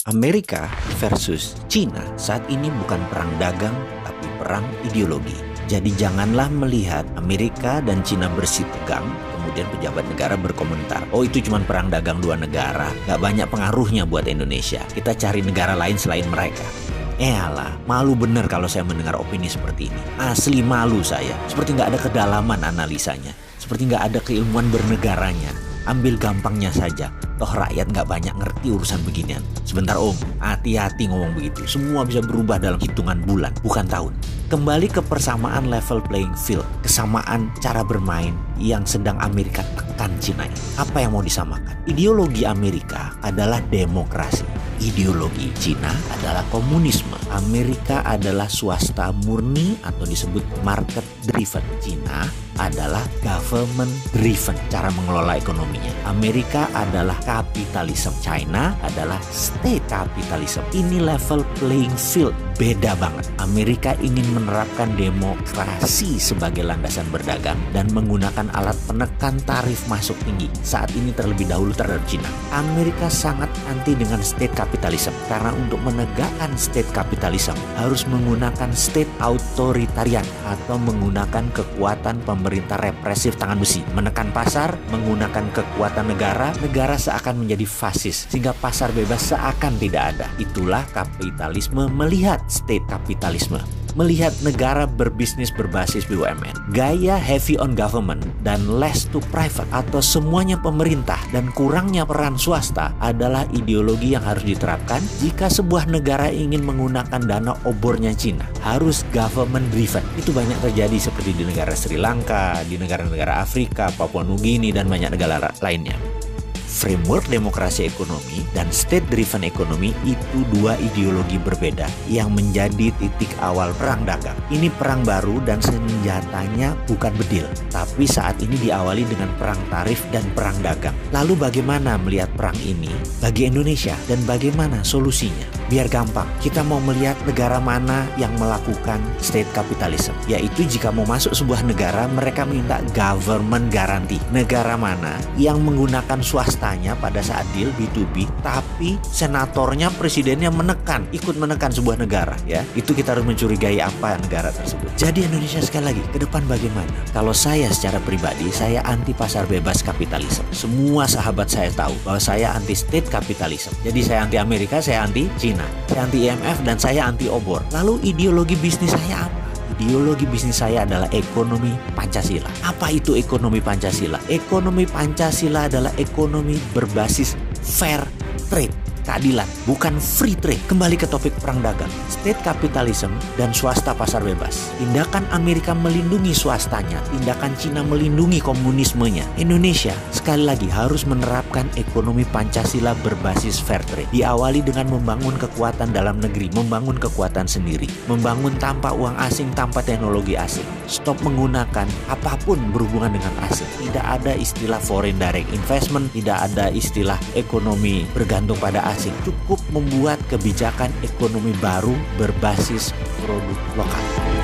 Amerika versus Cina saat ini bukan perang dagang, tapi perang ideologi. Jadi janganlah melihat Amerika dan Cina bersih tegang, kemudian pejabat negara berkomentar, oh itu cuma perang dagang dua negara, gak banyak pengaruhnya buat Indonesia, kita cari negara lain selain mereka. Alah, malu bener kalau saya mendengar opini seperti ini. Asli malu saya, seperti gak ada kedalaman analisanya, seperti gak ada keilmuan bernegaranya. Ambil gampangnya saja, toh rakyat gak banyak ngerti urusan beginian. Sebentar om, hati-hati ngomong begitu. Semua bisa berubah dalam hitungan bulan, bukan tahun. Kembali ke persamaan level playing field, kesamaan cara bermain yang sedang Amerika tekan Cina ini. Apa yang mau disamakan? Ideologi Amerika adalah demokrasi. Ideologi Cina adalah komunisme. Amerika adalah swasta murni atau disebut market driven. Cina adalah government driven cara mengelola ekonominya. Amerika adalah kapitalisme. China adalah state capitalism. Ini level playing field. Beda banget. Amerika ingin menerapkan demokrasi sebagai landasan berdagang dan menggunakan alat penekan tarif masuk tinggi. Saat ini terlebih dahulu terhadap Cina. Amerika sangat anti dengan state capitalism karena untuk menegakkan state capitalism harus menggunakan state authoritarian atau menggunakan kekuatan pemerintah represif tangan besi. Menekan pasar, menggunakan kekuatan negara seakan menjadi fasis sehingga pasar bebas seakan tidak ada. Itulah kapitalisme melihat state kapitalisme, melihat negara berbisnis berbasis BUMN. Gaya heavy on government dan less to private atau semuanya pemerintah dan kurangnya peran swasta adalah ideologi yang harus diterapkan jika sebuah negara ingin menggunakan dana obornya Cina. Harus government driven. Itu banyak terjadi seperti di negara Sri Lanka, di negara-negara Afrika, Papua Nugini, dan banyak negara lainnya. Framework demokrasi ekonomi dan state-driven ekonomi itu dua ideologi berbeda yang menjadi titik awal perang dagang. Ini perang baru dan senjatanya bukan bedil, tapi saat ini diawali dengan perang tarif dan perang dagang. Lalu bagaimana melihat perang ini bagi Indonesia dan bagaimana solusinya? Biar gampang, kita mau melihat negara mana yang melakukan state capitalism, yaitu jika mau masuk sebuah negara mereka minta government guarantee. Negara mana yang menggunakan swasta pada saat deal B2B, tapi senatornya, presidennya ikut menekan sebuah negara, ya. Itu kita harus mencurigai apa negara tersebut. Jadi Indonesia sekali lagi, ke depan bagaimana? Kalau saya secara pribadi, saya anti pasar bebas kapitalisme. Semua sahabat saya tahu bahwa saya anti state capitalism. Jadi saya anti Amerika, saya anti Cina, saya anti IMF, dan saya anti obor. Lalu ideologi bisnis saya apa? Ideologi bisnis saya adalah ekonomi Pancasila. Apa itu ekonomi Pancasila? Ekonomi Pancasila adalah ekonomi berbasis fair trade, keadilan, bukan free trade. Kembali ke topik perang dagang, state capitalism dan swasta pasar bebas. Tindakan Amerika melindungi swastanya, tindakan Cina melindungi komunismenya. Indonesia sekali lagi harus menerapkan ekonomi Pancasila berbasis fair trade. Diawali dengan membangun kekuatan dalam negeri, membangun kekuatan sendiri, membangun tanpa uang asing, tanpa teknologi asing. Stop menggunakan apapun berhubungan dengan asing. Tidak ada istilah foreign direct investment, tidak ada istilah ekonomi bergantung pada asing. Cukup membuat kebijakan ekonomi baru berbasis produk lokal.